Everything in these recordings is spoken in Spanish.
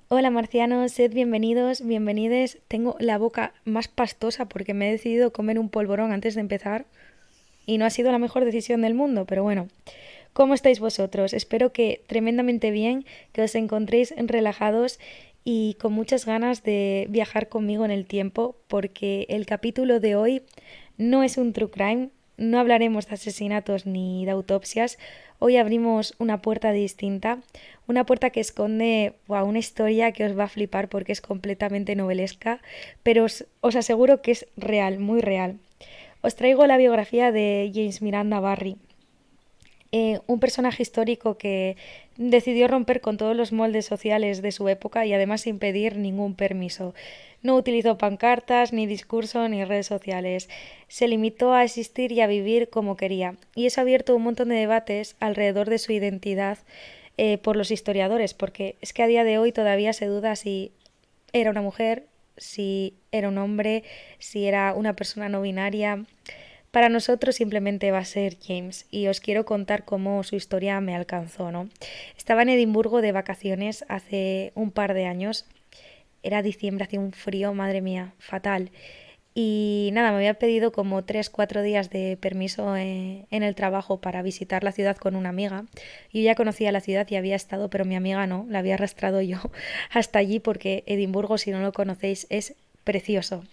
Hola marcianos, sed bienvenidos, bienvenides. Tengo la boca más pastosa porque me he decidido comer un polvorón antes de empezar y no ha sido la mejor decisión del mundo, pero bueno. ¿Cómo estáis vosotros? Espero que tremendamente bien, que os encontréis relajados y con muchas ganas de viajar conmigo en el tiempo, porque el capítulo de hoy no es un true crime, no hablaremos de asesinatos ni de autopsias. Hoy abrimos una puerta distinta, una puerta que esconde una historia que os va a flipar porque es completamente novelesca, pero os aseguro que es real, muy real. Os traigo la biografía de James Miranda Barry, un personaje histórico que decidió romper con todos los moldes sociales de su época y además sin pedir ningún permiso. No utilizó pancartas, ni discurso, ni redes sociales. Se limitó a existir y a vivir como quería. Y eso ha abierto un montón de debates alrededor de su identidad por los historiadores, porque es que a día de hoy todavía se duda si era una mujer, si era un hombre, si era una persona no binaria. Para nosotros simplemente va a ser James y os quiero contar cómo su historia me alcanzó, ¿no? Estaba en Edimburgo de vacaciones hace un par de años. Era diciembre, hacía un frío, madre mía, fatal. Y nada, me había pedido como 3, 4 días de permiso en el trabajo para visitar la ciudad con una amiga. Yo ya conocía la ciudad y había estado, pero mi amiga no, la había arrastrado yo hasta allí porque Edimburgo, si no lo conocéis, es precioso.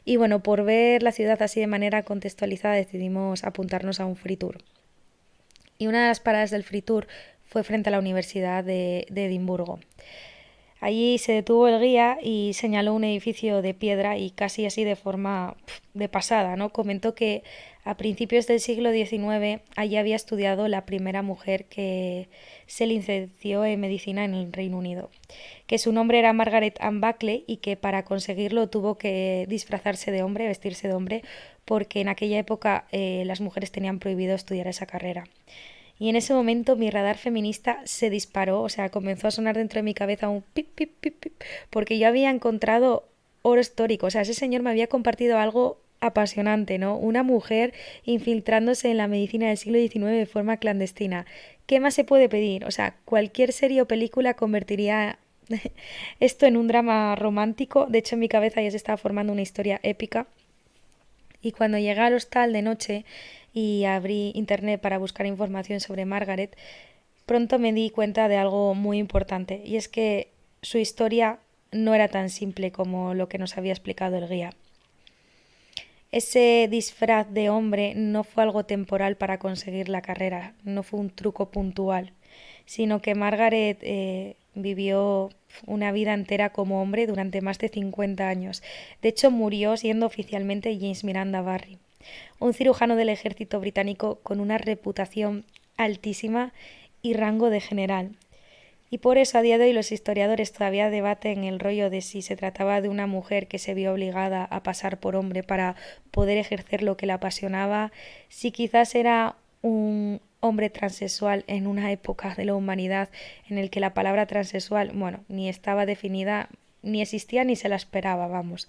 Y bueno, por ver la ciudad así de manera contextualizada decidimos apuntarnos a un free tour. Y una de las paradas del free tour fue frente a la Universidad de Edimburgo. Allí se detuvo el guía y señaló un edificio de piedra y casi así de forma de pasada, ¿no? Comentó que a principios del siglo XIX allí había estudiado la primera mujer que se licenció en medicina en el Reino Unido, que su nombre era Margaret Ann Buckley y que para conseguirlo tuvo que disfrazarse de hombre, vestirse de hombre, porque en aquella época las mujeres tenían prohibido estudiar esa carrera. Y en ese momento mi radar feminista se disparó, o sea, comenzó a sonar dentro de mi cabeza un pip, pip, pip, pip, porque yo había encontrado oro histórico, o sea, ese señor me había compartido algo apasionante, ¿no? Una mujer infiltrándose en la medicina del siglo XIX de forma clandestina. ¿Qué más se puede pedir? O sea, cualquier serie o película convertiría esto en un drama romántico. De hecho, en mi cabeza ya se estaba formando una historia épica. Y cuando llegué al hostal de noche y abrí internet para buscar información sobre Margaret, pronto me di cuenta de algo muy importante, y es que su historia no era tan simple como lo que nos había explicado el guía. Ese disfraz de hombre no fue algo temporal para conseguir la carrera, no fue un truco puntual, sino que Margaret vivió una vida entera como hombre durante más de 50 años. De hecho, murió siendo oficialmente James Miranda Barry, un cirujano del ejército británico con una reputación altísima y rango de general. Y por eso a día de hoy los historiadores todavía debaten el rollo de si se trataba de una mujer que se vio obligada a pasar por hombre para poder ejercer lo que la apasionaba, si quizás era un hombre transexual en una época de la humanidad en el que la palabra transexual, bueno, ni estaba definida, ni existía ni se la esperaba, vamos.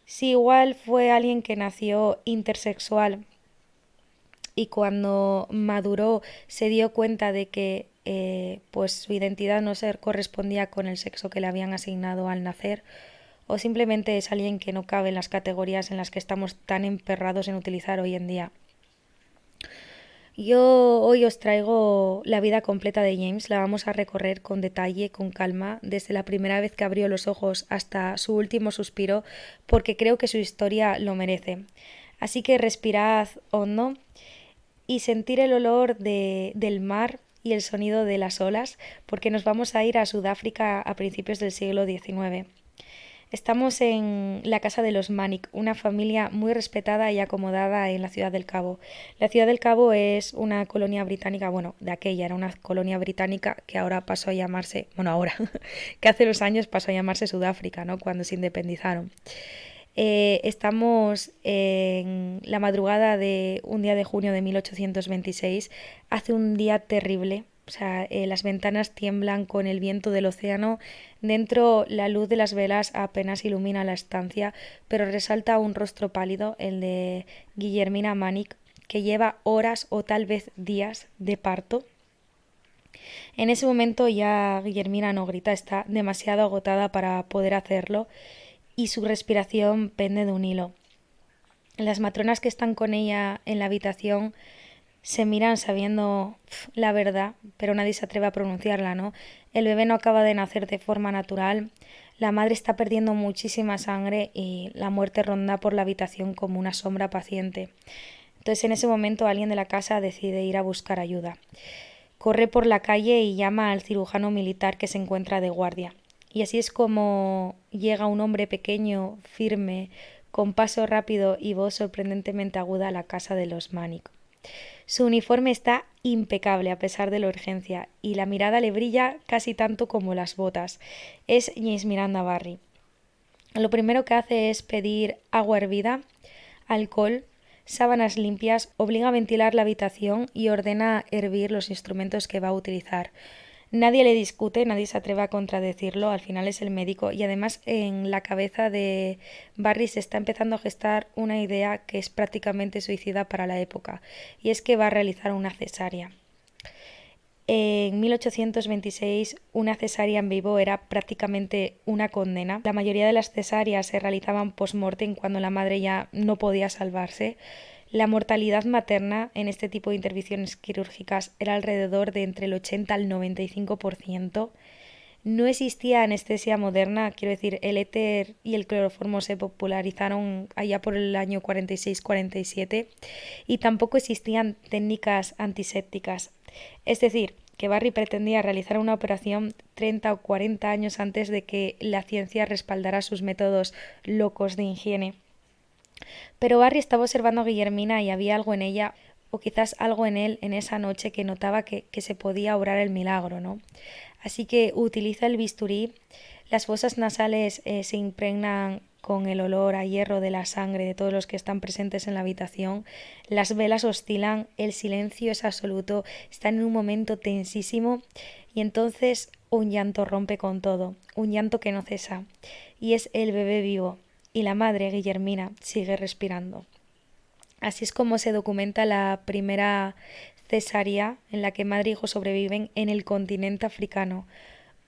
Si igual fue alguien que nació intersexual y cuando maduró se dio cuenta de que pues su identidad no se correspondía con el sexo que le habían asignado al nacer, o simplemente es alguien que no cabe en las categorías en las que estamos tan emperrados en utilizar hoy en día. Yo hoy os traigo la vida completa de James, la vamos a recorrer con detalle, con calma, desde la primera vez que abrió los ojos hasta su último suspiro, porque creo que su historia lo merece. Así que respirad hondo y sentir el olor del mar y el sonido de las olas, porque nos vamos a ir a Sudáfrica a principios del siglo XIX. Estamos en la casa de los Manic, una familia muy respetada y acomodada en la ciudad del Cabo. La ciudad del Cabo es una colonia británica, bueno, de aquella era una colonia británica que ahora pasó a llamarse, bueno, ahora, que hace los años pasó a llamarse Sudáfrica, ¿no? Cuando se independizaron. Estamos en la madrugada de un día de junio de 1826. Hace un día terrible. O sea, las ventanas tiemblan con el viento del océano. Dentro la luz de las velas apenas ilumina la estancia, pero resalta un rostro pálido, el de Guillermina Manic, que lleva horas o tal vez días de parto. En ese momento ya Guillermina no grita, está demasiado agotada para poder hacerlo y su respiración pende de un hilo. Las matronas que están con ella en la habitación se miran sabiendo la verdad, pero nadie se atreve a pronunciarla, ¿no? El bebé no acaba de nacer de forma natural, la madre está perdiendo muchísima sangre y la muerte ronda por la habitación como una sombra paciente. Entonces en ese momento alguien de la casa decide ir a buscar ayuda. Corre por la calle y llama al cirujano militar que se encuentra de guardia. Y así es como llega un hombre pequeño, firme, con paso rápido y voz sorprendentemente aguda a la casa de los Manic. Su uniforme está impecable a pesar de la urgencia y la mirada le brilla casi tanto como las botas. Es James Miranda Barry. Lo primero que hace es pedir agua hervida, alcohol, sábanas limpias, obliga a ventilar la habitación y ordena hervir los instrumentos que va a utilizar. Nadie le discute, nadie se atreve a contradecirlo, al final es el médico y además en la cabeza de Barry se está empezando a gestar una idea que es prácticamente suicida para la época y es que va a realizar una cesárea. En 1826 una cesárea en vivo era prácticamente una condena. La mayoría de las cesáreas se realizaban post-mortem cuando la madre ya no podía salvarse. La mortalidad materna en este tipo de intervenciones quirúrgicas era alrededor de entre el 80 al 95%. No existía anestesia moderna, quiero decir, el éter y el cloroformo se popularizaron allá por el año 46-47 y tampoco existían técnicas antisépticas. Es decir, que Barry pretendía realizar una operación 30 o 40 años antes de que la ciencia respaldara sus métodos locos de higiene. Pero Barry estaba observando a Guillermina y había algo en ella, o quizás algo en él en esa noche que notaba que se podía obrar el milagro, ¿no? Así que utiliza el bisturí, las fosas nasales se impregnan con el olor a hierro de la sangre de todos los que están presentes en la habitación, las velas oscilan, el silencio es absoluto, están en un momento tensísimo y entonces un llanto rompe con todo, un llanto que no cesa, y es el bebé vivo, y la madre, Guillermina, sigue respirando. Así es como se documenta la primera cesárea en la que madre e hijo sobreviven en el continente africano,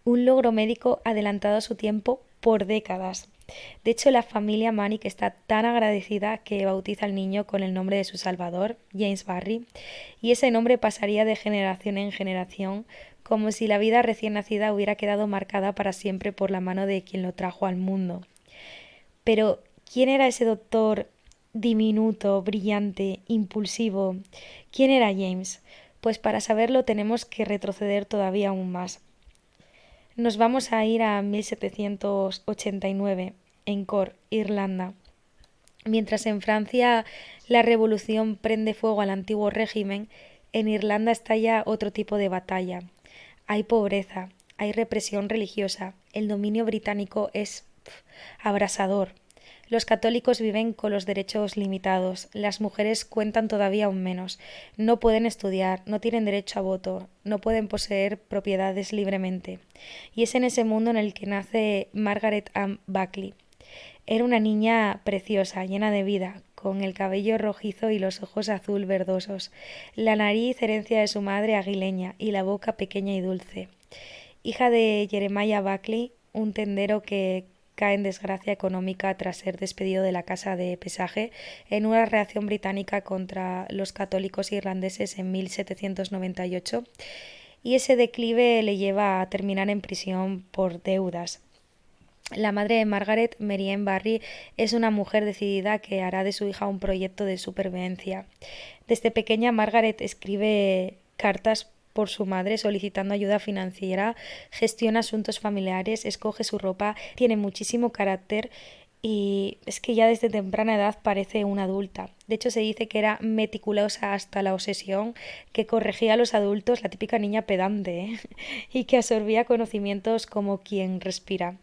un logro médico adelantado a su tiempo por décadas. De hecho, la familia Manic está tan agradecida que bautiza al niño con el nombre de su salvador, James Barry, y ese nombre pasaría de generación en generación, como si la vida recién nacida hubiera quedado marcada para siempre por la mano de quien lo trajo al mundo. Pero, ¿quién era ese doctor diminuto, brillante, impulsivo? ¿Quién era James? Pues para saberlo tenemos que retroceder todavía aún más. Nos vamos a ir a 1789, en Cork, Irlanda. Mientras en Francia la revolución prende fuego al antiguo régimen, en Irlanda estalla otro tipo de batalla. Hay pobreza, hay represión religiosa, el dominio británico es abrasador. Los católicos viven con los derechos limitados, las mujeres cuentan todavía aún menos, no pueden estudiar, no tienen derecho a voto, no pueden poseer propiedades libremente. Y es en ese mundo en el que nace Margaret Ann Buckley. Era una niña preciosa, llena de vida, con el cabello rojizo y los ojos azul verdosos, la nariz herencia de su madre aguileña y la boca pequeña y dulce. Hija de Jeremiah Buckley, un tendero que cae en desgracia económica tras ser despedido de la casa de pesaje en una reacción británica contra los católicos irlandeses en 1798, y ese declive le lleva a terminar en prisión por deudas. La madre de Margaret, Mary Ann Barry, es una mujer decidida que hará de su hija un proyecto de supervivencia. Desde pequeña, Margaret escribe cartas por su madre solicitando ayuda financiera, gestiona asuntos familiares, escoge su ropa, tiene muchísimo carácter y es que ya desde temprana edad parece una adulta. De hecho, se dice que era meticulosa hasta la obsesión, que corregía a los adultos, la típica niña pedante, ¿eh? Y que absorbía conocimientos como quien respira.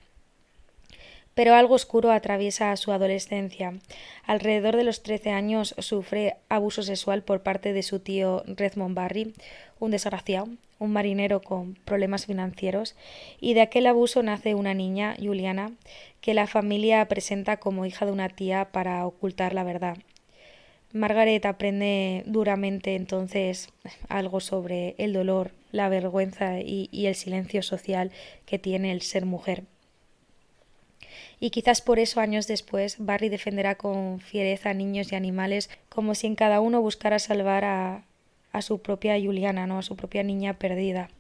Pero algo oscuro atraviesa su adolescencia. Alrededor de los 13 años sufre abuso sexual por parte de su tío Redmond Barry, un desgraciado, un marinero con problemas financieros, y de aquel abuso nace una niña, Juliana, que la familia presenta como hija de una tía para ocultar la verdad. Margaret aprende duramente entonces algo sobre el dolor, la vergüenza y el silencio social que tiene el ser mujer. Y quizás por eso años después Barry defenderá con fiereza a niños y animales como si en cada uno buscara salvar a su propia Juliana, ¿no? A su propia niña perdida.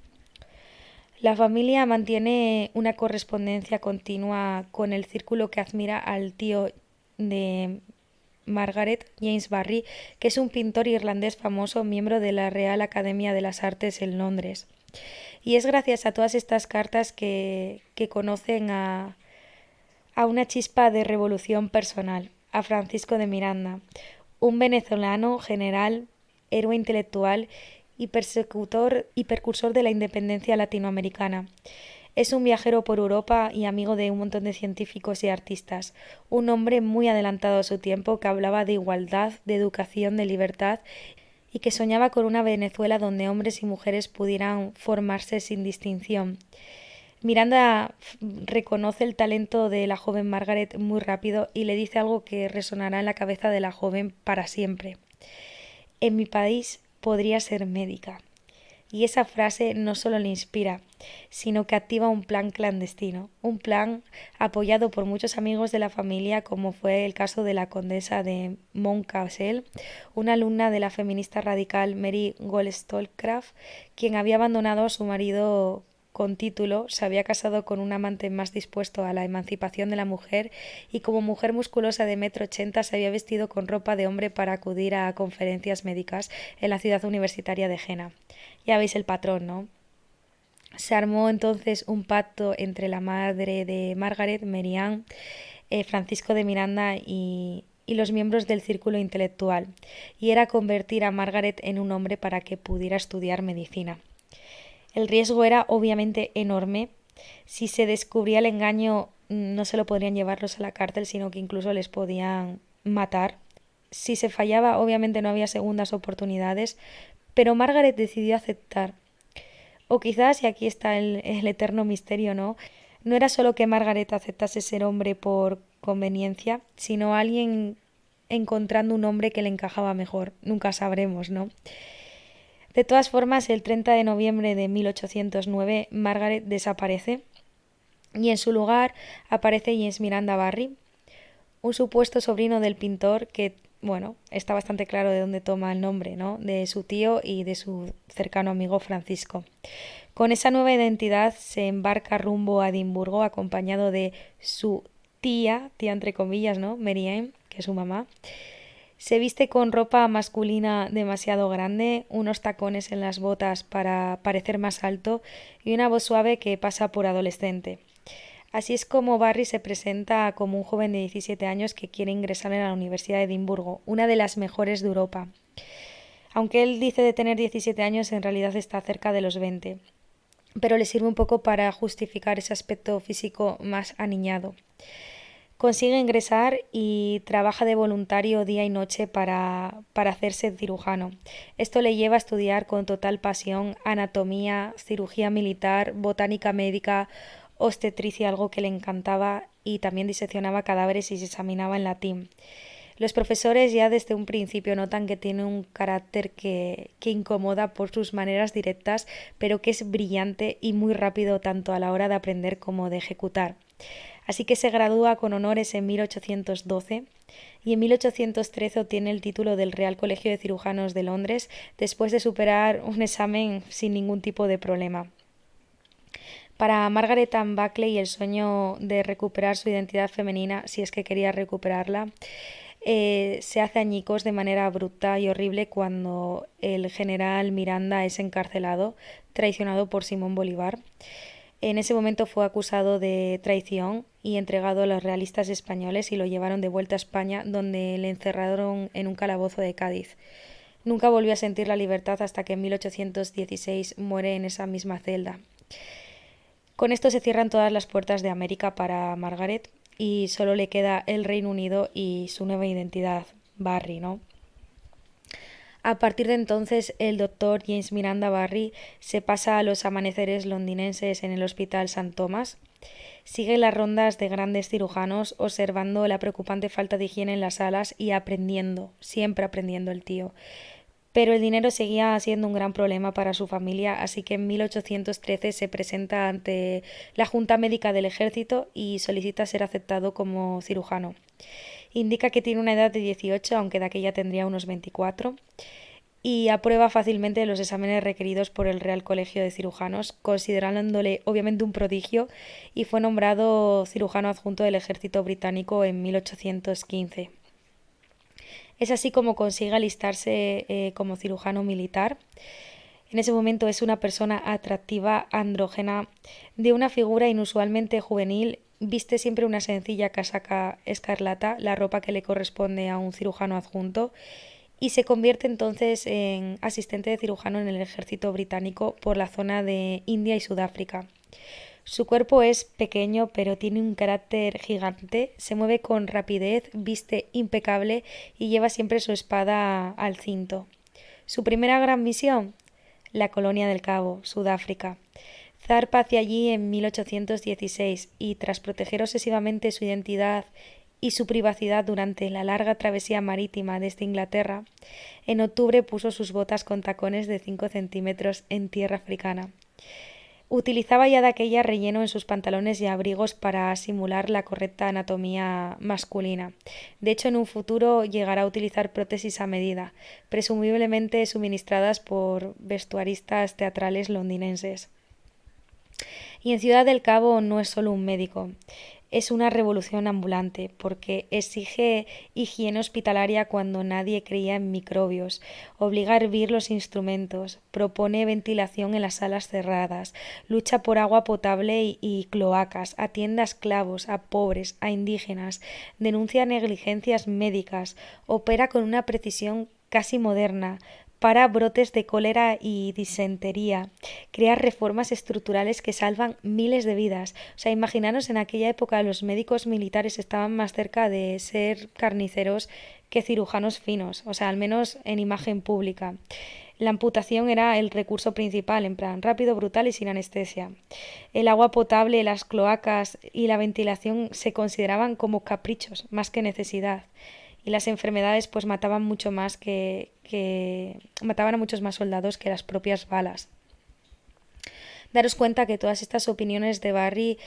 La familia mantiene una correspondencia continua con el círculo que admira al tío de Margaret, James Barry, que es un pintor irlandés famoso, miembro de la Real Academia de las Artes en Londres. Y es gracias a todas estas cartas que conocen a una chispa de revolución personal, a Francisco de Miranda, un venezolano general, héroe intelectual y persecutor y precursor de la independencia latinoamericana. Es un viajero por Europa y amigo de un montón de científicos y artistas, un hombre muy adelantado a su tiempo que hablaba de igualdad, de educación, de libertad y que soñaba con una Venezuela donde hombres y mujeres pudieran formarse sin distinción. Miranda reconoce el talento de la joven Margaret muy rápido y le dice algo que resonará en la cabeza de la joven para siempre. En mi país podría ser médica. Y esa frase no solo le inspira, sino que activa un plan clandestino, un plan apoyado por muchos amigos de la familia, como fue el caso de la condesa de Mountcastle, una alumna de la feminista radical Mary Wollstonecraft, quien había abandonado a su marido con título, se había casado con un amante más dispuesto a la emancipación de la mujer y como mujer musculosa de 1,80 m se había vestido con ropa de hombre para acudir a conferencias médicas en la ciudad universitaria de Jena. Ya veis el patrón, ¿no? Se armó entonces un pacto entre la madre de Margaret, Mary Ann, Francisco de Miranda y los miembros del círculo intelectual, y era convertir a Margaret en un hombre para que pudiera estudiar medicina. El riesgo era obviamente enorme. Si se descubría el engaño, no solo podrían llevarlos a la cárcel, sino que incluso les podían matar. Si se fallaba, obviamente no había segundas oportunidades, pero Margaret decidió aceptar. O quizás, y aquí está el eterno misterio, ¿no? No era solo que Margaret aceptase ser hombre por conveniencia, sino alguien encontrando un hombre que le encajaba mejor. Nunca sabremos, ¿no? De todas formas, el 30 de noviembre de 1809, Margaret desaparece y en su lugar aparece James Miranda Barry, un supuesto sobrino del pintor que, bueno, está bastante claro de dónde toma el nombre, ¿no? De su tío y de su cercano amigo Francisco. Con esa nueva identidad se embarca rumbo a Edimburgo acompañado de su tía entre comillas, ¿no? Mary Ann, que es su mamá. Se viste con ropa masculina demasiado grande, unos tacones en las botas para parecer más alto y una voz suave que pasa por adolescente. Así es como Barry se presenta como un joven de 17 años que quiere ingresar en la Universidad de Edimburgo, una de las mejores de Europa. Aunque él dice de tener 17 años, en realidad está cerca de los 20, pero le sirve un poco para justificar ese aspecto físico más aniñado. Consigue ingresar y trabaja de voluntario día y noche para hacerse cirujano. Esto le lleva a estudiar con total pasión anatomía, cirugía militar, botánica médica, obstetricia, algo que le encantaba, y también diseccionaba cadáveres y se examinaba en latín. Los profesores ya desde un principio notan que tiene un carácter que incomoda por sus maneras directas, pero que es brillante y muy rápido tanto a la hora de aprender como de ejecutar. Así que se gradúa con honores en 1812 y en 1813 obtiene el título del Real Colegio de Cirujanos de Londres después de superar un examen sin ningún tipo de problema. Para Margaret Ann Buckley el sueño de recuperar su identidad femenina, si es que quería recuperarla, se hace añicos de manera abrupta y horrible cuando el general Miranda es encarcelado, traicionado por Simón Bolívar. En ese momento fue acusado de traición y entregado a los realistas españoles y lo llevaron de vuelta a España, donde le encerraron en un calabozo de Cádiz. Nunca volvió a sentir la libertad hasta que en 1816 muere en esa misma celda. Con esto se cierran todas las puertas de América para Margaret y solo le queda el Reino Unido y su nueva identidad, Barry, ¿no? A partir de entonces, el doctor James Miranda Barry se pasa a los amaneceres londinenses en el Hospital St. Thomas. Sigue las rondas de grandes cirujanos, observando la preocupante falta de higiene en las salas y aprendiendo, siempre aprendiendo el tío. Pero el dinero seguía siendo un gran problema para su familia, así que en 1813 se presenta ante la Junta Médica del Ejército y solicita ser aceptado como cirujano. Indica que tiene una edad de 18, aunque de aquella tendría unos 24, y aprueba fácilmente los exámenes requeridos por el Real Colegio de Cirujanos, considerándole obviamente un prodigio, y fue nombrado cirujano adjunto del ejército británico en 1815. Es así como consigue alistarse como cirujano militar. En ese momento es una persona atractiva, andrógena, de una figura inusualmente juvenil. Viste siempre una sencilla casaca escarlata, la ropa que le corresponde a un cirujano adjunto, y se convierte entonces en asistente de cirujano en el ejército británico por la zona de India y Sudáfrica. Su cuerpo es pequeño, pero tiene un carácter gigante, se mueve con rapidez, viste impecable y lleva siempre su espada al cinto. Su primera gran misión, la Colonia del Cabo, Sudáfrica. Zarpa hacia allí en 1816 y, tras proteger obsesivamente su identidad y su privacidad durante la larga travesía marítima desde Inglaterra, en octubre puso sus botas con tacones de 5 centímetros en tierra africana. Utilizaba ya de aquella relleno en sus pantalones y abrigos para simular la correcta anatomía masculina. De hecho, en un futuro llegará a utilizar prótesis a medida, presumiblemente suministradas por vestuaristas teatrales londinenses. Y en Ciudad del Cabo no es solo un médico, es una revolución ambulante porque exige higiene hospitalaria cuando nadie creía en microbios, obliga a hervir los instrumentos, propone ventilación en las salas cerradas, lucha por agua potable y cloacas, atiende a esclavos, a pobres, a indígenas, denuncia negligencias médicas, opera con una precisión casi moderna, para brotes de cólera y disentería, crea reformas estructurales que salvan miles de vidas. O sea, imaginaros, en aquella época los médicos militares estaban más cerca de ser carniceros que cirujanos finos, o sea, al menos en imagen pública. La amputación era el recurso principal, en plan rápido, brutal y sin anestesia. El agua potable, las cloacas y la ventilación se consideraban como caprichos más que necesidad, y las enfermedades pues mataban mucho más que mataban a muchos más soldados que las propias balas. Daros cuenta que todas estas opiniones de Barry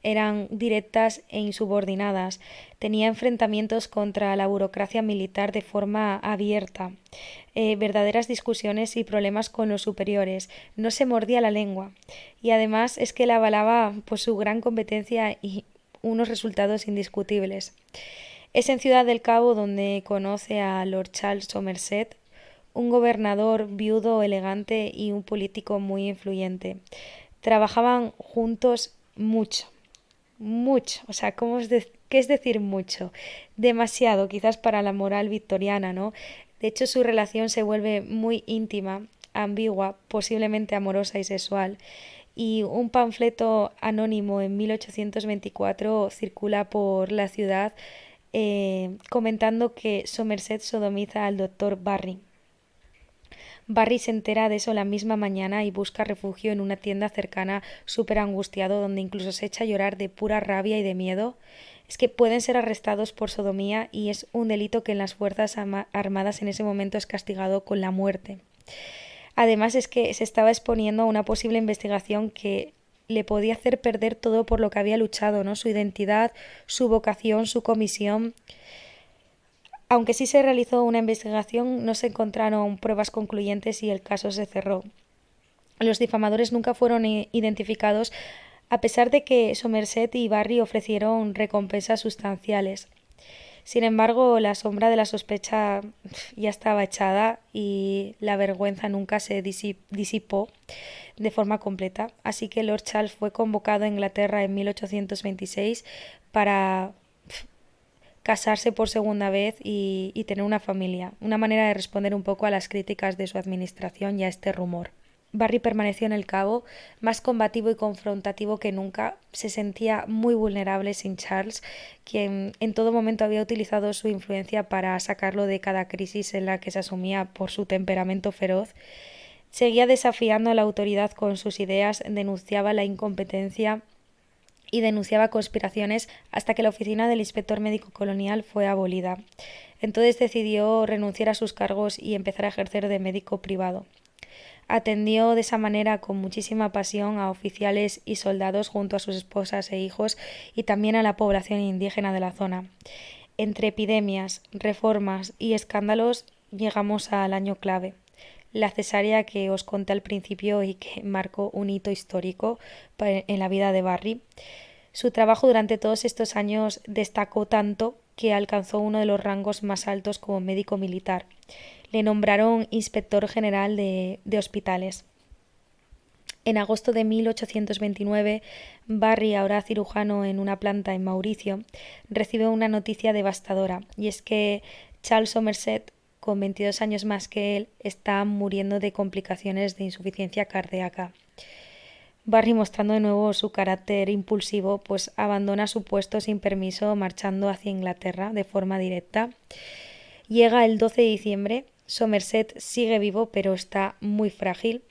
eran directas e insubordinadas. Tenía enfrentamientos contra la burocracia militar de forma abierta, verdaderas discusiones y problemas con los superiores. No se mordía la lengua, y además es que le avalaba pues su gran competencia y unos resultados indiscutibles. Es en Ciudad del Cabo donde conoce a Lord Charles Somerset, un gobernador viudo elegante y un político muy influyente. Trabajaban juntos mucho, mucho, o sea, ¿qué es decir mucho? Demasiado, quizás para la moral victoriana, ¿no? De hecho, su relación se vuelve muy íntima, ambigua, posiblemente amorosa y sexual, y un panfleto anónimo en 1824 circula por la ciudad comentando que Somerset sodomiza al doctor Barry. Barry se entera de eso la misma mañana y busca refugio en una tienda cercana, súper angustiado, donde incluso se echa a llorar de pura rabia y de miedo. Es que pueden ser arrestados por sodomía y es un delito que en las fuerzas armadas en ese momento es castigado con la muerte. Además es que se estaba exponiendo a una posible investigación que le podía hacer perder todo por lo que había luchado, ¿no? Su identidad, su vocación, su comisión. Aunque sí se realizó una investigación, no se encontraron pruebas concluyentes y el caso se cerró. Los difamadores nunca fueron identificados, a pesar de que Somerset y Barry ofrecieron recompensas sustanciales. Sin embargo, la sombra de la sospecha ya estaba echada y la vergüenza nunca se disipó de forma completa. Así que Lord Charles fue convocado a Inglaterra en 1826 para casarse por segunda vez y tener una familia. Una manera de responder un poco a las críticas de su administración y a este rumor. Barry permaneció en el Cabo, más combativo y confrontativo que nunca. Se sentía muy vulnerable sin Charles, quien en todo momento había utilizado su influencia para sacarlo de cada crisis en la que se asumía por su temperamento feroz. Seguía desafiando a la autoridad con sus ideas, denunciaba la incompetencia y denunciaba conspiraciones hasta que la oficina del inspector médico colonial fue abolida. Entonces decidió renunciar a sus cargos y empezar a ejercer de médico privado. Atendió de esa manera con muchísima pasión a oficiales y soldados junto a sus esposas e hijos y también a la población indígena de la zona. Entre epidemias, reformas y escándalos llegamos al año clave, la cesárea que os conté al principio y que marcó un hito histórico en la vida de Barry. Su trabajo durante todos estos años destacó tanto que alcanzó uno de los rangos más altos como médico militar. Le nombraron inspector general de hospitales. En agosto de 1829, Barry, ahora cirujano en una planta en Mauricio, recibe una noticia devastadora, y es que Charles Somerset, con 22 años más que él, está muriendo de complicaciones de insuficiencia cardíaca. Barry, mostrando de nuevo su carácter impulsivo, pues abandona su puesto sin permiso, marchando hacia Inglaterra de forma directa. Llega el 12 de diciembre, Somerset sigue vivo, pero está muy frágil.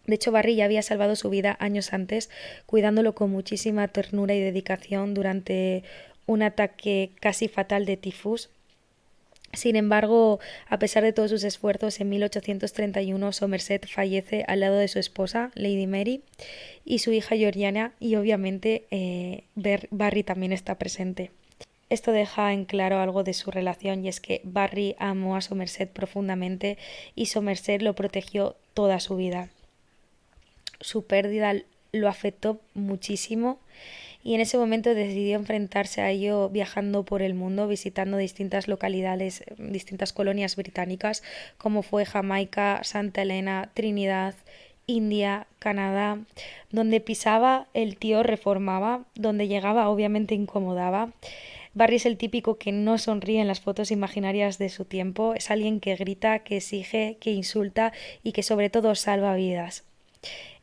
De hecho, Barry ya había salvado su vida años antes, cuidándolo con muchísima ternura y dedicación durante un ataque casi fatal de tifus. Sin embargo, a pesar de todos sus esfuerzos, en 1831 Somerset fallece al lado de su esposa, Lady Mary, y su hija Georgiana, y obviamente Barry también está presente. Esto deja en claro algo de su relación, y es que Barry amó a Somerset profundamente y Somerset lo protegió toda su vida. Su pérdida lo afectó muchísimo y en ese momento decidió enfrentarse a ello viajando por el mundo, visitando distintas localidades, distintas colonias británicas, como fue Jamaica, Santa Elena, Trinidad, India, Canadá. Donde pisaba, el tío reformaba, donde llegaba, obviamente incomodaba. Barry es el típico que no sonríe en las fotos imaginarias de su tiempo, es alguien que grita, que exige, que insulta y que sobre todo salva vidas.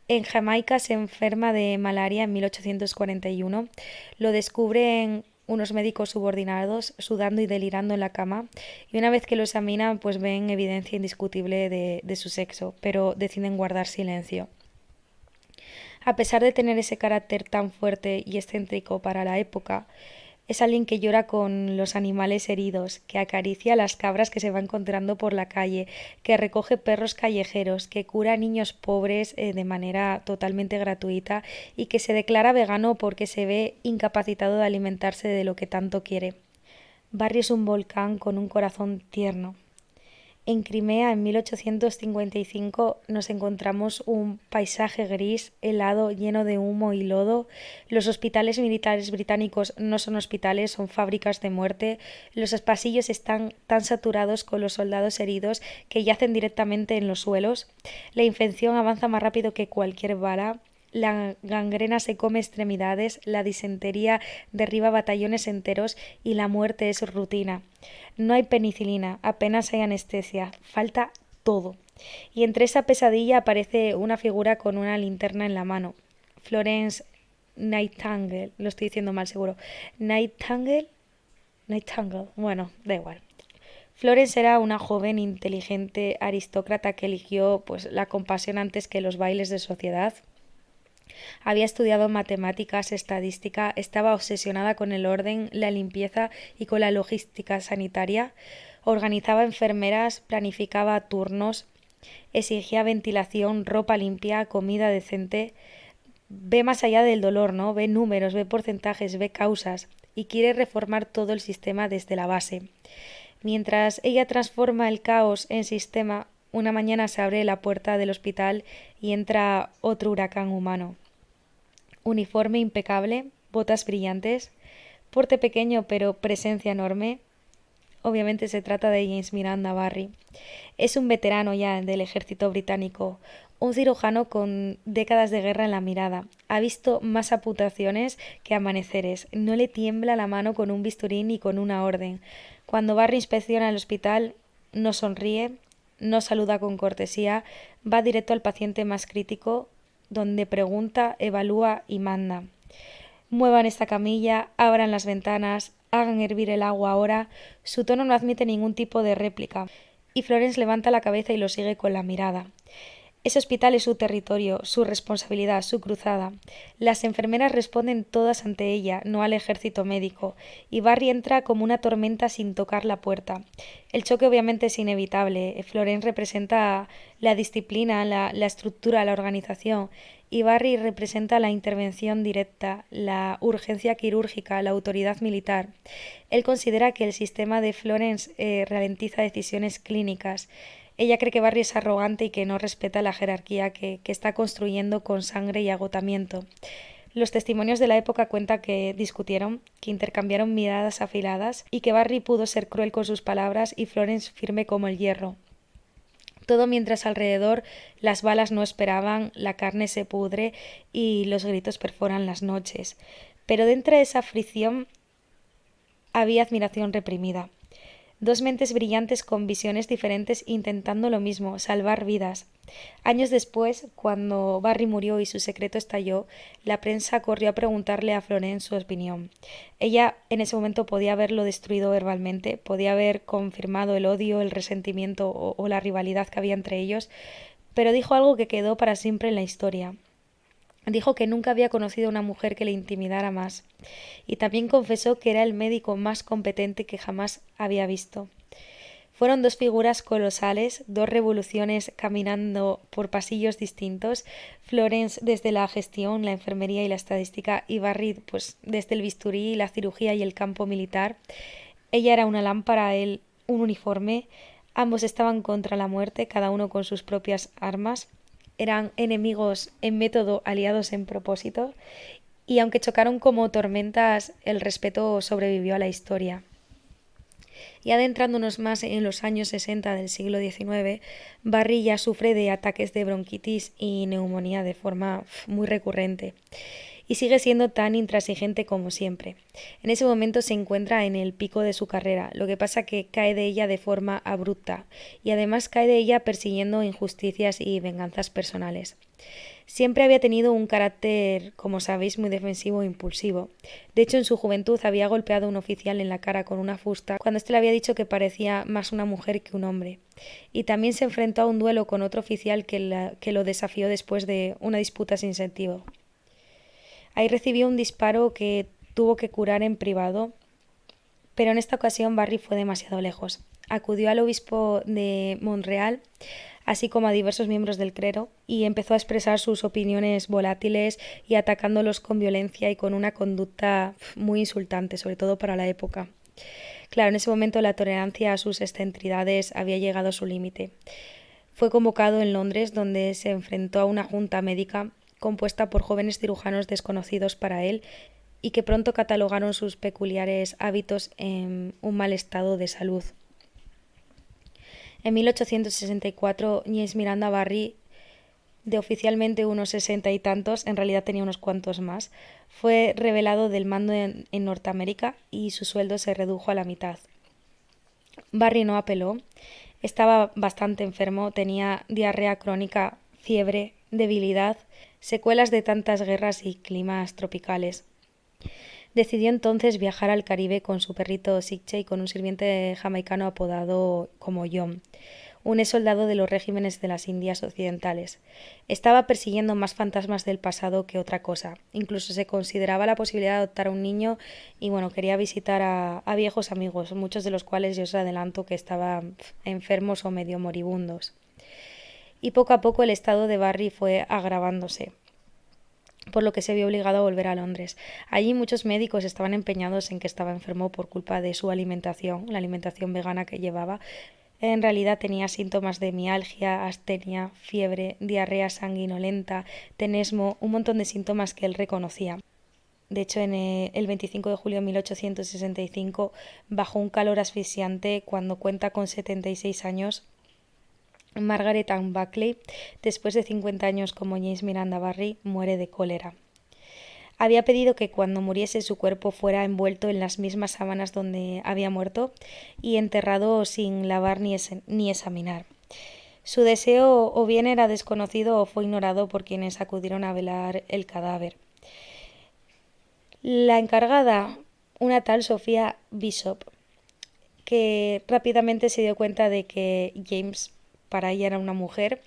En Jamaica se enferma de malaria en 1841. Lo descubren unos médicos subordinados sudando y delirando en la cama, y una vez que lo examinan pues ven evidencia indiscutible de su sexo, pero deciden guardar silencio. A pesar de tener ese carácter tan fuerte y excéntrico para la época, es alguien que llora con los animales heridos, que acaricia las cabras que se va encontrando por la calle, que recoge perros callejeros, que cura a niños pobres de manera totalmente gratuita y que se declara vegano porque se ve incapacitado de alimentarse de lo que tanto quiere. Barry es un volcán con un corazón tierno. En Crimea, en 1855, nos encontramos un paisaje gris, helado, lleno de humo y lodo. Los hospitales militares británicos no son hospitales, son fábricas de muerte. Los pasillos están tan saturados con los soldados heridos que yacen directamente en los suelos. La infección avanza más rápido que cualquier bala. La gangrena se come extremidades, la disentería derriba batallones enteros y la muerte es rutina. No hay penicilina, apenas hay anestesia, falta todo. Y entre esa pesadilla aparece una figura con una linterna en la mano. Florence Nightingale, lo estoy diciendo mal seguro. Nightingale, bueno, da igual. Florence era una joven inteligente aristócrata que eligió pues la compasión antes que los bailes de sociedad. Había estudiado matemáticas, estadística, estaba obsesionada con el orden, la limpieza y con la logística sanitaria. Organizaba enfermeras, planificaba turnos, exigía ventilación, ropa limpia, comida decente. Ve más allá del dolor, ¿no? Ve números, ve porcentajes, ve causas y quiere reformar todo el sistema desde la base. Mientras ella transforma el caos en sistema, una mañana se abre la puerta del hospital y entra otro huracán humano. Uniforme impecable, botas brillantes, porte pequeño pero presencia enorme. Obviamente se trata de James Miranda Barry. Es un veterano ya del ejército británico, un cirujano con décadas de guerra en la mirada. Ha visto más amputaciones que amaneceres. No le tiembla la mano con un bisturí ni con una orden. Cuando Barry inspecciona el hospital, no sonríe, no saluda con cortesía, va directo al paciente más crítico, donde pregunta, evalúa y manda. Muevan esta camilla, abran las ventanas, hagan hervir el agua ahora. Su tono no admite ningún tipo de réplica, y Florence levanta la cabeza y lo sigue con la mirada. Ese hospital es su territorio, su responsabilidad, su cruzada. Las enfermeras responden todas ante ella, no al ejército médico, y Barry entra como una tormenta sin tocar la puerta. El choque obviamente es inevitable. Florence representa la disciplina, la estructura, la organización, y Barry representa la intervención directa, la urgencia quirúrgica, la autoridad militar. Él considera que el sistema de Florence ralentiza decisiones clínicas. Ella cree que Barry es arrogante y que no respeta la jerarquía que está construyendo con sangre y agotamiento. Los testimonios de la época cuentan que discutieron, que intercambiaron miradas afiladas y que Barry pudo ser cruel con sus palabras y Florence firme como el hierro. Todo mientras alrededor las balas no esperaban, la carne se pudre y los gritos perforan las noches. Pero dentro de esa fricción había admiración reprimida. Dos mentes brillantes con visiones diferentes intentando lo mismo, salvar vidas. Años después, cuando Barry murió y su secreto estalló, la prensa corrió a preguntarle a Florence su opinión. Ella en ese momento podía haberlo destruido verbalmente, podía haber confirmado el odio, el resentimiento o la rivalidad que había entre ellos, pero dijo algo que quedó para siempre en la historia. Dijo que nunca había conocido a una mujer que le intimidara más, y también confesó que era el médico más competente que jamás había visto. Fueron dos figuras colosales, dos revoluciones caminando por pasillos distintos, Florence desde la gestión, la enfermería y la estadística, y Barry pues desde el bisturí, la cirugía y el campo militar. Ella era una lámpara, él un uniforme, ambos estaban contra la muerte, cada uno con sus propias armas. Eran enemigos en método, aliados en propósito, y aunque chocaron como tormentas, el respeto sobrevivió a la historia. Y adentrándonos más en los años 60 del siglo XIX, Barry ya sufre de ataques de bronquitis y neumonía de forma muy recurrente. Y sigue siendo tan intransigente como siempre. En ese momento se encuentra en el pico de su carrera, lo que pasa que cae de ella de forma abrupta y además cae de ella persiguiendo injusticias y venganzas personales. Siempre había tenido un carácter, como sabéis, muy defensivo e impulsivo. De hecho, en su juventud había golpeado a un oficial en la cara con una fusta cuando éste le había dicho que parecía más una mujer que un hombre. Y también se enfrentó a un duelo con otro oficial que lo desafió después de una disputa sin sentido. Ahí recibió un disparo que tuvo que curar en privado, pero en esta ocasión Barry fue demasiado lejos. Acudió al obispo de Montreal, así como a diversos miembros del clero, y empezó a expresar sus opiniones volátiles y atacándolos con violencia y con una conducta muy insultante, sobre todo para la época. Claro, en ese momento la tolerancia a sus excentricidades había llegado a su límite. Fue convocado en Londres, donde se enfrentó a una junta médica compuesta por jóvenes cirujanos desconocidos para él y que pronto catalogaron sus peculiares hábitos en un mal estado de salud. En 1864, James Miranda Barry, de oficialmente unos 60 y tantos, en realidad tenía unos cuantos más, fue relevado del mando en Norteamérica y su sueldo se redujo a la mitad. Barry no apeló, estaba bastante enfermo, tenía diarrea crónica, fiebre, debilidad, secuelas de tantas guerras y climas tropicales. Decidió entonces viajar al Caribe con su perrito Sitchie y con un sirviente jamaicano apodado como John, un ex soldado de los regímenes de las Indias Occidentales. Estaba persiguiendo más fantasmas del pasado que otra cosa. Incluso se consideraba la posibilidad de adoptar a un niño y quería visitar a viejos amigos, muchos de los cuales yo os adelanto que estaban enfermos o medio moribundos. Y poco a poco el estado de Barry fue agravándose, por lo que se vio obligado a volver a Londres. Allí muchos médicos estaban empeñados en que estaba enfermo por culpa de su alimentación, la alimentación vegana que llevaba. En realidad tenía síntomas de mialgia, astenia, fiebre, diarrea sanguinolenta, tenesmo, un montón de síntomas que él reconocía. De hecho, el 25 de julio de 1865, bajo un calor asfixiante, cuando cuenta con 76 años, Margaret Ann Buckley, después de 50 años como James Miranda Barry, muere de cólera. Había pedido que cuando muriese su cuerpo fuera envuelto en las mismas sábanas donde había muerto y enterrado sin lavar ni examinar. Su deseo o bien era desconocido o fue ignorado por quienes acudieron a velar el cadáver. La encargada, una tal Sofía Bishop, que rápidamente se dio cuenta de que James para ella era una mujer,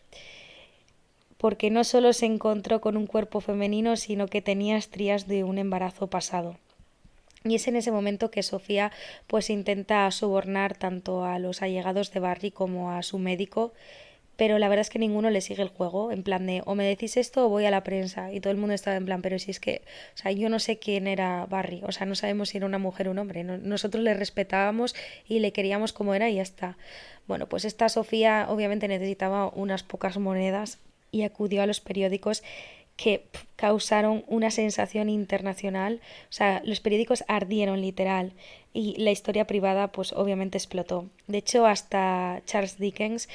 porque no solo se encontró con un cuerpo femenino, sino que tenía estrías de un embarazo pasado. Y es en ese momento que Sofía pues intenta sobornar tanto a los allegados de Barry como a su médico, pero la verdad es que ninguno le sigue el juego, en plan de o me decís esto o voy a la prensa, y todo el mundo estaba en plan, pero si es que, o sea, yo no sé quién era Barry, o sea, no sabemos si era una mujer o un hombre, nosotros le respetábamos y le queríamos como era y ya está. Bueno, pues esta Sofía obviamente necesitaba unas pocas monedas y acudió a los periódicos que causaron una sensación internacional, o sea, los periódicos ardieron literal y la historia privada pues obviamente explotó. De hecho, hasta Charles Dickens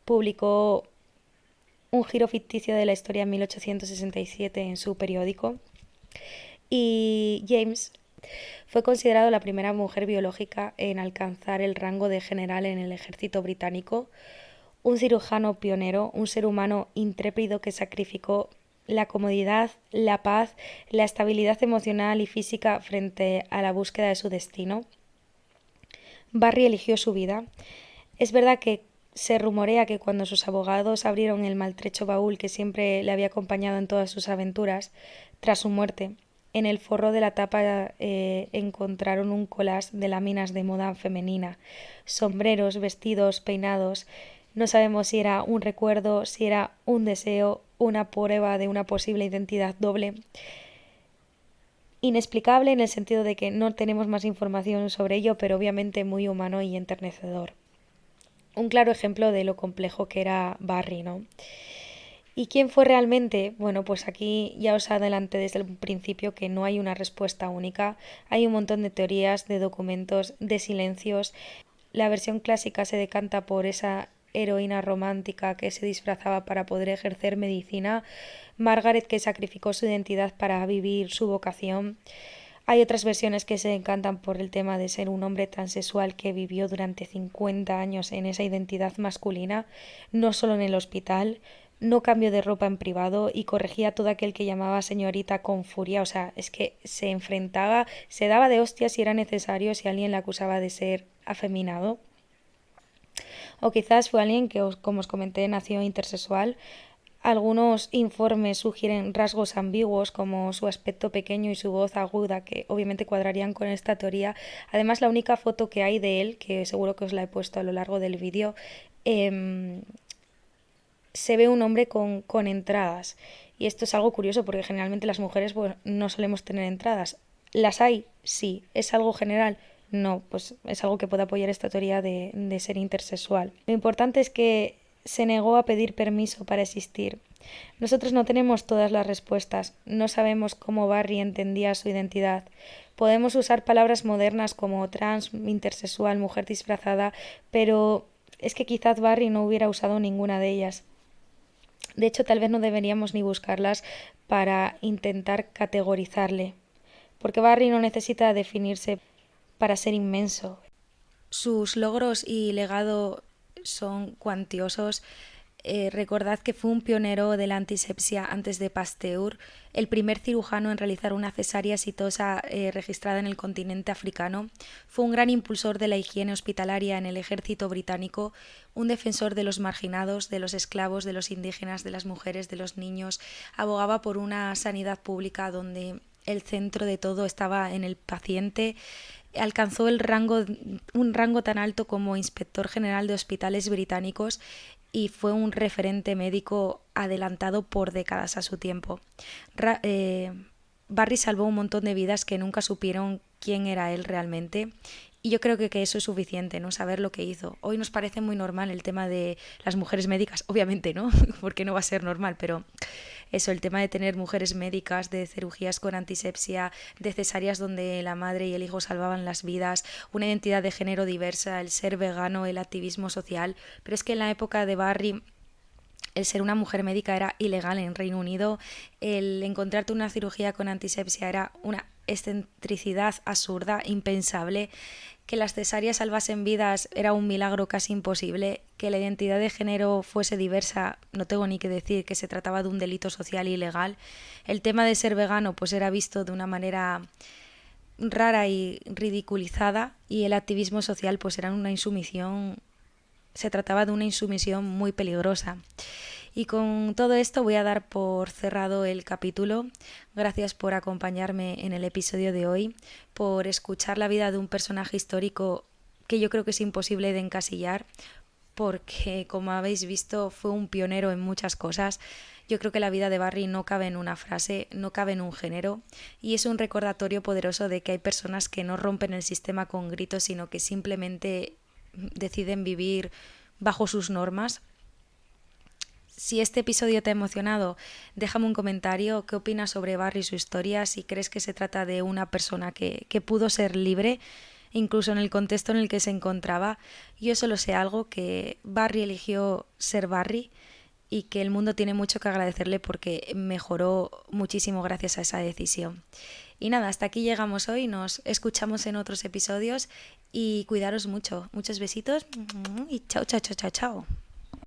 publicó un giro ficticio de la historia en 1867 en su periódico y James fue considerado la primera mujer biológica en alcanzar el rango de general en el ejército británico, un cirujano pionero, un ser humano intrépido que sacrificó la comodidad, la paz, la estabilidad emocional y física frente a la búsqueda de su destino. Barry eligió su vida. Es verdad que se rumorea que cuando sus abogados abrieron el maltrecho baúl que siempre le había acompañado en todas sus aventuras, tras su muerte, en el forro de la tapa encontraron un collage de láminas de moda femenina, sombreros, vestidos, peinados. No sabemos si era un recuerdo, si era un deseo, una prueba de una posible identidad doble. Inexplicable en el sentido de que no tenemos más información sobre ello, pero obviamente muy humano y enternecedor. Un claro ejemplo de lo complejo que era Barry, ¿no? ¿Y quién fue realmente? Bueno, pues aquí ya os adelanté desde el principio que no hay una respuesta única. Hay un montón de teorías, de documentos, de silencios. La versión clásica se decanta por esa heroína romántica que se disfrazaba para poder ejercer medicina, Margaret que sacrificó su identidad para vivir su vocación. Hay otras versiones que se encantan por el tema de ser un hombre transexual que vivió durante 50 años en esa identidad masculina, no solo en el hospital, no cambió de ropa en privado y corregía a todo aquel que llamaba señorita con furia. O sea, es que se enfrentaba, se daba de hostias si era necesario si alguien le acusaba de ser afeminado. O quizás fue alguien que, como os comenté, nació intersexual. Algunos informes sugieren rasgos ambiguos como su aspecto pequeño y su voz aguda que obviamente cuadrarían con esta teoría. Además, la única foto que hay de él, que seguro que os la he puesto a lo largo del vídeo, se ve un hombre con entradas. Y esto es algo curioso porque generalmente las mujeres pues, no solemos tener entradas. ¿Las hay? Sí. ¿Es algo general? No, pues es algo que puede apoyar esta teoría de ser intersexual. Lo importante es que se negó a pedir permiso para existir. Nosotros no tenemos todas las respuestas, no sabemos cómo Barry entendía su identidad. Podemos usar palabras modernas como trans, intersexual, mujer disfrazada, pero es que quizás Barry no hubiera usado ninguna de ellas. De hecho, tal vez no deberíamos ni buscarlas para intentar categorizarle, porque Barry no necesita definirse para ser inmenso. Sus logros y legado son cuantiosos. Recordad que fue un pionero de la antisepsia antes de Pasteur, el primer cirujano en realizar una cesárea exitosa registrada en el continente africano. Fue un gran impulsor de la higiene hospitalaria en el ejército británico, un defensor de los marginados, de los esclavos, de los indígenas, de las mujeres, de los niños. Abogaba por una sanidad pública donde el centro de todo estaba en el paciente. Alcanzó un rango tan alto como inspector general de hospitales británicos y fue un referente médico adelantado por décadas a su tiempo. Barry salvó un montón de vidas que nunca supieron quién era él realmente. Y yo creo que eso es suficiente, ¿no? Saber lo que hizo. Hoy nos parece muy normal el tema de las mujeres médicas, obviamente, ¿no? Porque no va a ser normal, pero eso, el tema de tener mujeres médicas, de cirugías con antisepsia, de cesáreas donde la madre y el hijo salvaban las vidas, una identidad de género diversa, el ser vegano, el activismo social. Pero es que en la época de Barry el ser una mujer médica era ilegal en Reino Unido, el encontrarte una cirugía con antisepsia era una excentricidad absurda, impensable. que las cesáreas salvasen vidas era un milagro casi imposible, que la identidad de género fuese diversa, no tengo ni que decir que se trataba de un delito social ilegal. El tema de ser vegano pues era visto de una manera rara y ridiculizada, y el activismo social pues era una insumisión, se trataba de una insumisión muy peligrosa. Y con todo esto voy a dar por cerrado el capítulo. Gracias por acompañarme en el episodio de hoy, por escuchar la vida de un personaje histórico que yo creo que es imposible de encasillar, porque como habéis visto fue un pionero en muchas cosas. Yo creo que la vida de Barry no cabe en una frase, no cabe en un género, y es un recordatorio poderoso de que hay personas que no rompen el sistema con gritos, sino que simplemente deciden vivir bajo sus normas. Si este episodio te ha emocionado, déjame un comentario. ¿Qué opinas sobre Barry y su historia? Si crees que se trata de una persona que pudo ser libre, incluso en el contexto en el que se encontraba. Yo solo sé algo, que Barry eligió ser Barry y que el mundo tiene mucho que agradecerle porque mejoró muchísimo gracias a esa decisión. Y nada, hasta aquí llegamos hoy. Nos escuchamos en otros episodios y cuidaros mucho. Muchos besitos y chao, chao, chao, chao, chao.